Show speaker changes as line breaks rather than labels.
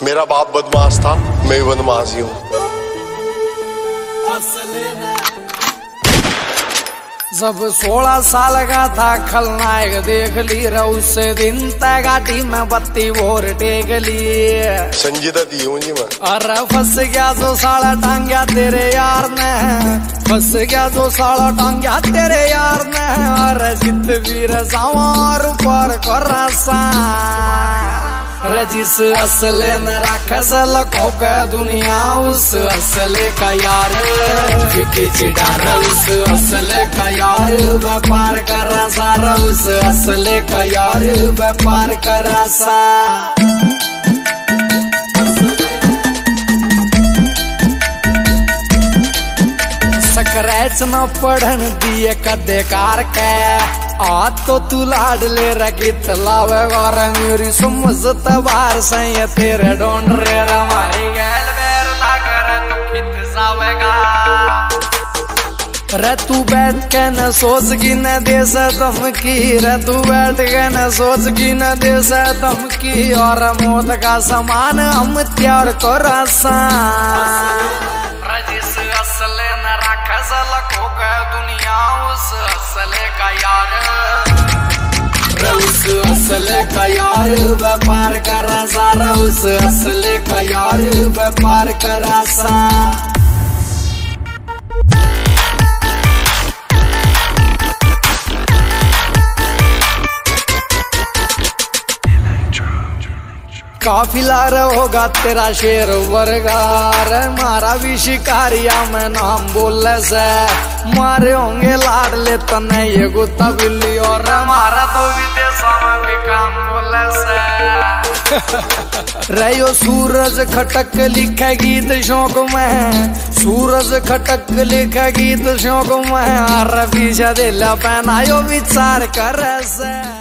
मेरा बाप बदमाश था, मैं बदमाश ही हूँ।
जब 16 साल का था खलनायक देख ली रे, उस दिन तय गाड़ी में बत्ती भोर टेक ली।
संजीदा दी हूँ जी मैं।
अरे फंस गया जो साला टांग्या तेरे यार ने, फंस गया जो साला टांग्या तेरे यार ने। अरे जित वीर सवार पर कर जिस असले में रखस लखों का दुनिया, उस असले का यार चिडार, उस असले का यार व्यापार कर सारा, उस असले का यार व्यापार कर सा। स्क्रैच न पढ़न दिए कदे कार के, आज तो तू लाड ले रगित लावेगा रे, मेरी समझ बार से तेरे ढूंढ रे हमारी गैल बेर ना कर तू कित जावेगा रे। तू बैठ के न सोच की न दे से धमकी रे, तू बैठ के न सोच की न दे से धमकी। और मौत का समान हम त्यार को रसा, जिस असले न रखस लखों का दुनिया, उस असले का यार, उस असले का यार व्यापार कर सारा, उस असले का यार व्यापार कर सा। काफिला होगा तेरा शेर वर्गार, मारा भी शिकारिया में नाम बोले से। मारे होंगे लाड ले तने ये गुत्ता बिल्ली, और मारा तो विदेशों में भी काम बोले से। रहो सूरज खटक लिखे गीत शौक में, सूरज खटक लिखे गीत शौक में। अरे पीछे दिल पहनायो विचार कर से।